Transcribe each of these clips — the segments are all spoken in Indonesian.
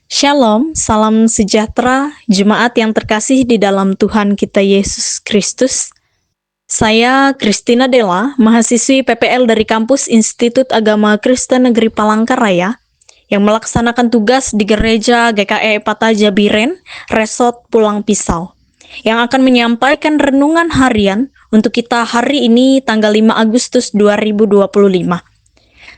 Shalom, salam sejahtera, jemaat yang terkasih di dalam Tuhan kita Yesus Kristus. Saya Christina Della, mahasiswi PPL dari kampus Institut Agama Kristen Negeri Palangkaraya, yang melaksanakan tugas di Gereja GKI Pata Jabiren, Resort Pulang Pisau, yang akan menyampaikan renungan harian untuk kita hari ini tanggal 5 Agustus 2025.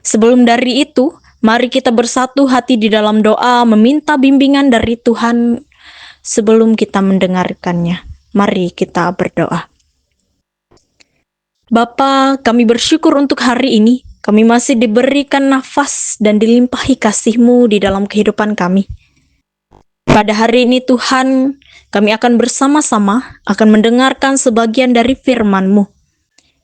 Sebelum dari itu, mari kita bersatu hati di dalam doa meminta bimbingan dari Tuhan sebelum kita mendengarkannya. Mari kita berdoa. Bapa, kami bersyukur untuk hari ini. Kami masih diberikan nafas dan dilimpahi kasih-Mu di dalam kehidupan kami. Pada hari ini Tuhan, kami akan bersama-sama akan mendengarkan sebagian dari firman-Mu.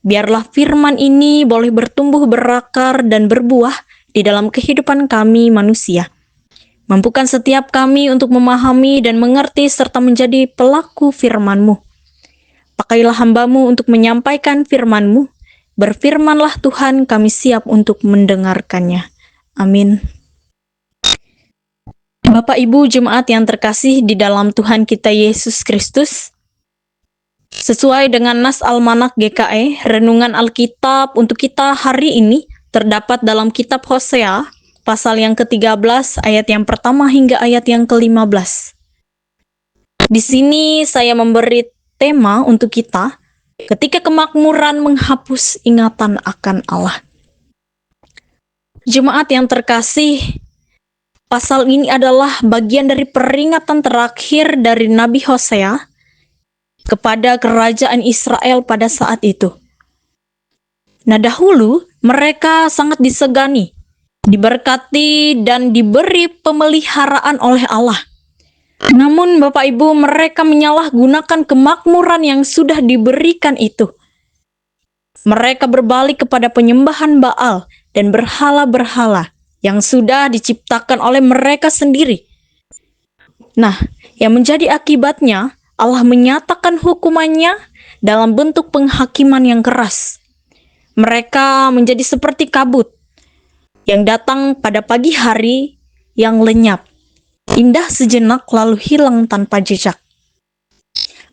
Biarlah firman ini boleh bertumbuh berakar dan berbuah di dalam kehidupan kami manusia. Mampukan setiap kami untuk memahami dan mengerti serta menjadi pelaku firman-Mu. Pakailah hamba-Mu untuk menyampaikan firman-Mu. Berfirmanlah Tuhan, kami siap untuk mendengarkannya. Amin. Bapak Ibu jemaat yang terkasih di dalam Tuhan kita Yesus Kristus, sesuai dengan nas Almanak GKI, renungan Alkitab untuk kita hari ini terdapat dalam kitab Hosea, pasal yang ke-13, ayat yang pertama hingga ayat yang ke-15. Di sini saya memberi tema untuk kita, ketika kemakmuran menghapus ingatan akan Allah. Jemaat yang terkasih, pasal ini adalah bagian dari peringatan terakhir dari Nabi Hosea kepada kerajaan Israel pada saat itu. Nah, dahulu mereka sangat disegani, diberkati dan diberi pemeliharaan oleh Allah. Namun Bapak Ibu, mereka menyalahgunakan kemakmuran yang sudah diberikan itu. Mereka berbalik kepada penyembahan Baal dan berhala-berhala yang sudah diciptakan oleh mereka sendiri. Nah, yang menjadi akibatnya Allah menyatakan hukumannya dalam bentuk penghakiman yang keras. Mereka menjadi seperti kabut yang datang pada pagi hari yang lenyap, indah sejenak lalu hilang tanpa jejak.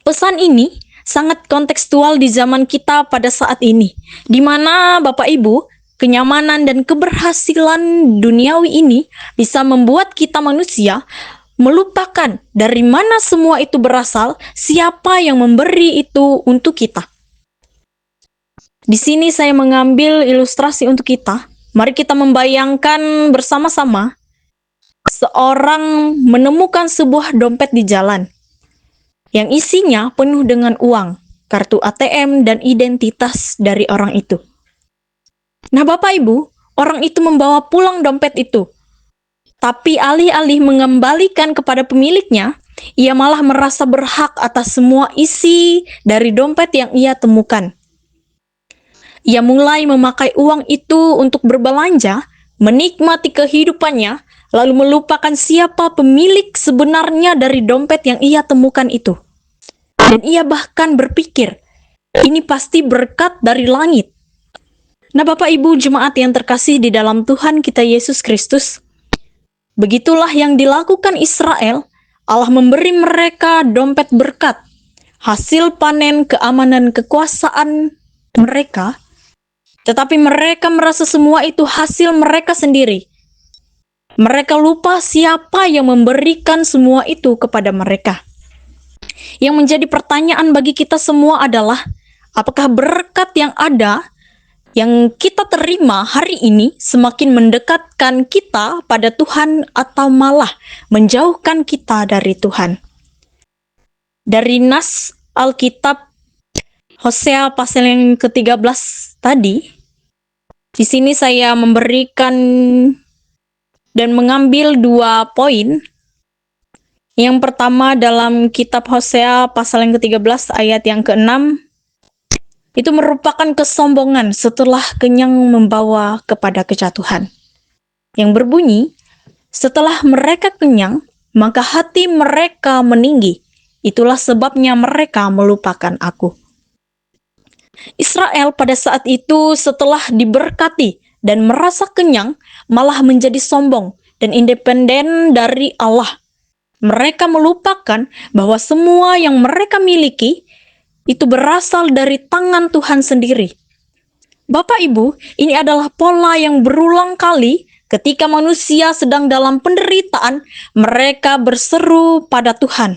Pesan ini sangat kontekstual di zaman kita pada saat ini, di mana Bapak Ibu, kenyamanan dan keberhasilan duniawi ini bisa membuat kita manusia melupakan dari mana semua itu berasal, siapa yang memberi itu untuk kita. Di sini saya mengambil ilustrasi untuk kita. Mari kita membayangkan bersama-sama seorang menemukan sebuah dompet di jalan yang isinya penuh dengan uang, kartu ATM, dan identitas dari orang itu. Nah, Bapak Ibu, orang itu membawa pulang dompet itu. Tapi alih-alih mengembalikan kepada pemiliknya, ia malah merasa berhak atas semua isi dari dompet yang ia temukan. Ia mulai memakai uang itu untuk berbelanja, menikmati kehidupannya, lalu melupakan siapa pemilik sebenarnya dari dompet yang ia temukan itu. Dan ia bahkan berpikir, ini pasti berkat dari langit. Nah, Bapak Ibu jemaat yang terkasih di dalam Tuhan kita Yesus Kristus, begitulah yang dilakukan Israel. Allah memberi mereka dompet berkat, hasil panen keamanan kekuasaan mereka, tetapi mereka merasa semua itu hasil mereka sendiri. Mereka lupa siapa yang memberikan semua itu kepada mereka. Yang menjadi pertanyaan bagi kita semua adalah, apakah berkat yang ada, yang kita terima hari ini semakin mendekatkan kita pada Tuhan atau malah menjauhkan kita dari Tuhan? Dari nas Alkitab Hosea pasal yang ke-13 tadi, di sini saya memberikan dan mengambil 2 poin. Yang pertama dalam kitab Hosea pasal yang ke-13 ayat yang ke-6, itu merupakan kesombongan setelah kenyang membawa kepada kejatuhan. Yang berbunyi, setelah mereka kenyang, maka hati mereka meninggi. Itulah sebabnya mereka melupakan aku. Israel pada saat itu setelah diberkati dan merasa kenyang, malah menjadi sombong dan independen dari Allah. Mereka melupakan bahwa semua yang mereka miliki itu berasal dari tangan Tuhan sendiri. Bapak Ibu, ini adalah pola yang berulang kali ketika manusia sedang dalam penderitaan, mereka berseru pada Tuhan.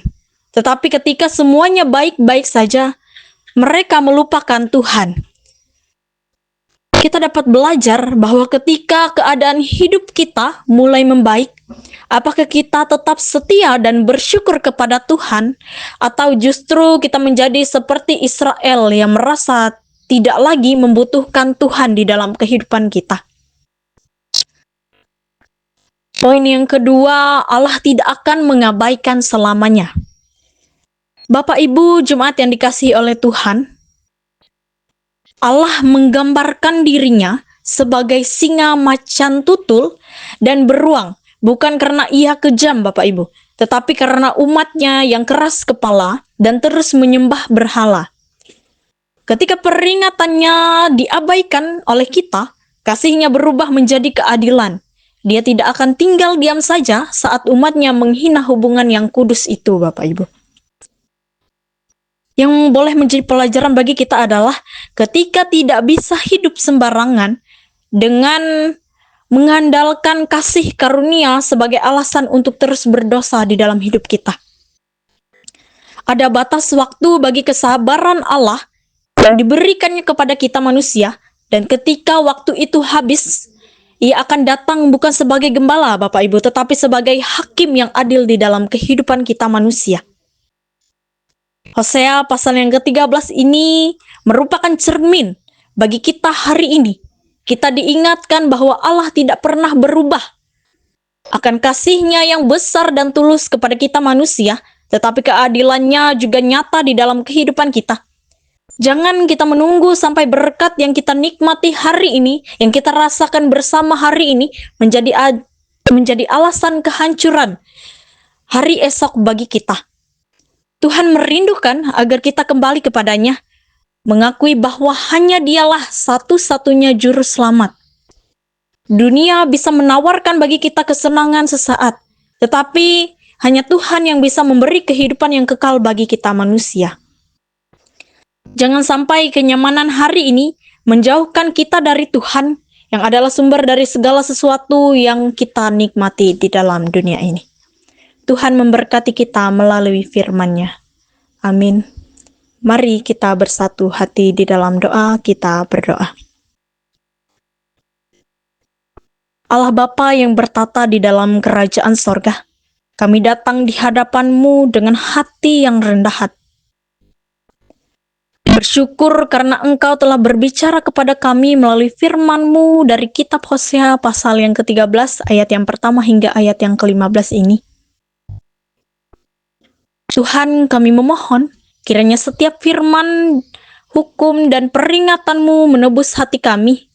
Tetapi ketika semuanya baik-baik saja, mereka melupakan Tuhan. Kita dapat belajar bahwa ketika keadaan hidup kita mulai membaik, apakah kita tetap setia dan bersyukur kepada Tuhan, atau justru kita menjadi seperti Israel yang merasa tidak lagi membutuhkan Tuhan di dalam kehidupan kita? Poin yang kedua, Allah tidak akan mengabaikan selamanya. Bapak Ibu jemaat yang dikasihi oleh Tuhan, Allah menggambarkan dirinya sebagai singa macan tutul dan beruang, bukan karena ia kejam Bapak Ibu, tetapi karena umatnya yang keras kepala dan terus menyembah berhala. Ketika peringatannya diabaikan oleh kita, kasihnya berubah menjadi keadilan. Dia tidak akan tinggal diam saja saat umatnya menghina hubungan yang kudus itu Bapak Ibu. Yang boleh menjadi pelajaran bagi kita adalah ketika tidak bisa hidup sembarangan dengan mengandalkan kasih karunia sebagai alasan untuk terus berdosa di dalam hidup kita. Ada batas waktu bagi kesabaran Allah yang diberikannya kepada kita manusia, dan ketika waktu itu habis, Ia akan datang bukan sebagai gembala Bapak Ibu, tetapi sebagai hakim yang adil di dalam kehidupan kita manusia. Hosea pasal yang ke-13 ini merupakan cermin bagi kita hari ini. Kita diingatkan bahwa Allah tidak pernah berubah akan kasih-Nya yang besar dan tulus kepada kita manusia, tetapi keadilannya juga nyata di dalam kehidupan kita. Jangan kita menunggu sampai berkat yang kita nikmati hari ini, yang kita rasakan bersama hari ini, menjadi alasan kehancuran hari esok bagi kita. Tuhan merindukan agar kita kembali kepadanya, mengakui bahwa hanya Dialah satu-satunya juru selamat. Dunia bisa menawarkan bagi kita kesenangan sesaat, tetapi hanya Tuhan yang bisa memberi kehidupan yang kekal bagi kita manusia. Jangan sampai kenyamanan hari ini menjauhkan kita dari Tuhan, yang adalah sumber dari segala sesuatu yang kita nikmati di dalam dunia ini. Tuhan memberkati kita melalui firman-Nya. Amin. Mari kita bersatu hati di dalam doa, kita berdoa. Allah Bapa yang bertata di dalam kerajaan sorga, kami datang di hadapan-Mu dengan hati yang rendah hati. Bersyukur karena Engkau telah berbicara kepada kami melalui firman-Mu dari kitab Hosea pasal yang ke-13 ayat yang pertama hingga ayat yang ke-15 ini. Tuhan, kami memohon kiranya setiap firman, hukum, dan peringatan-Mu menebus hati kami,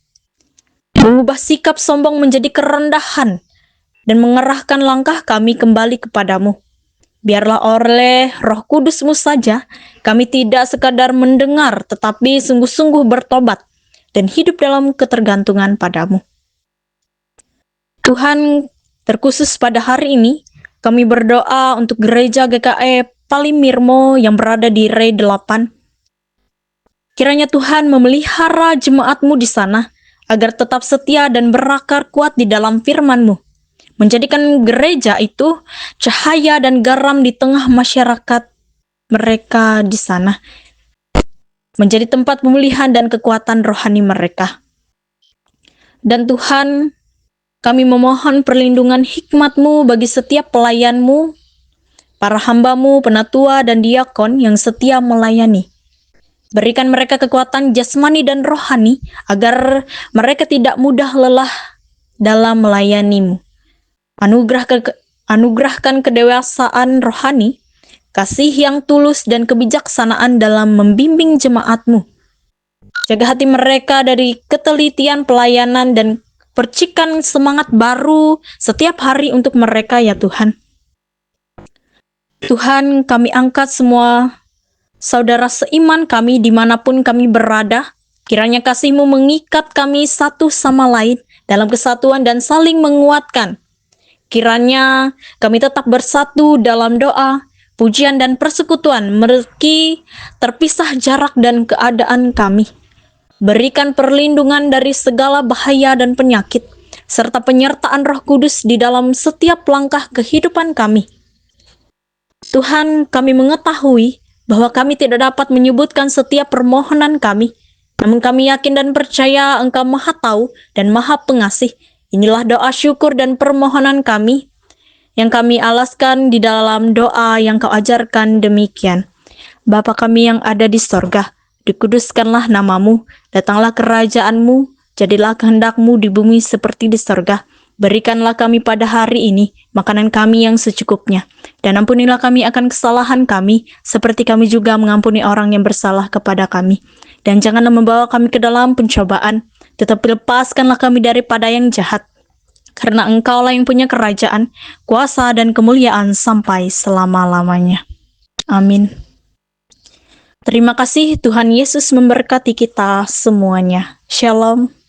mengubah sikap sombong menjadi kerendahan, dan mengerahkan langkah kami kembali kepadamu. Biarlah oleh Roh Kudus-Mu saja, kami tidak sekadar mendengar, tetapi sungguh-sungguh bertobat, dan hidup dalam ketergantungan padamu. Tuhan, terkhusus pada hari ini, kami berdoa untuk gereja GKE Palimirmo yang berada di Rei 8. Kiranya Tuhan memelihara jemaat-Mu di sana, agar tetap setia dan berakar kuat di dalam firman-Mu, menjadikan gereja itu cahaya dan garam di tengah masyarakat mereka di sana, menjadi tempat pemulihan dan kekuatan rohani mereka. Dan Tuhan, kami memohon perlindungan hikmat-Mu bagi setiap pelayan-Mu, para hamba-Mu, penatua dan diakon yang setia melayani. Berikan mereka kekuatan jasmani dan rohani, agar mereka tidak mudah lelah dalam melayani-Mu. Anugerahkan kedewasaan rohani, kasih yang tulus dan kebijaksanaan dalam membimbing jemaat-Mu. Jaga hati mereka dari ketelitian pelayanan dan percikan semangat baru setiap hari untuk mereka ya Tuhan. Tuhan, kami angkat semua saudara seiman kami dimanapun kami berada. Kiranya kasih-Mu mengikat kami satu sama lain dalam kesatuan dan saling menguatkan. Kiranya kami tetap bersatu dalam doa, pujian dan persekutuan meski terpisah jarak dan keadaan kami. Berikan perlindungan dari segala bahaya dan penyakit, serta penyertaan Roh Kudus di dalam setiap langkah kehidupan kami. Tuhan, kami mengetahui bahwa kami tidak dapat menyebutkan setiap permohonan kami, namun kami yakin dan percaya Engkau Maha Tahu dan Maha Pengasih. Inilah doa syukur dan permohonan kami, yang kami alaskan di dalam doa yang Kau ajarkan demikian. Bapa kami yang ada di sorga, dikuduskanlah namamu, datanglah kerajaan-Mu, jadilah kehendak-Mu di bumi seperti di sorga. Berikanlah kami pada hari ini makanan kami yang secukupnya, dan ampunilah kami akan kesalahan kami, seperti kami juga mengampuni orang yang bersalah kepada kami. Dan janganlah membawa kami ke dalam pencobaan, tetapi lepaskanlah kami daripada yang jahat. Karena Engkaulah yang punya kerajaan, kuasa dan kemuliaan sampai selama-lamanya. Amin. Terima kasih, Tuhan Yesus memberkati kita semuanya. Shalom.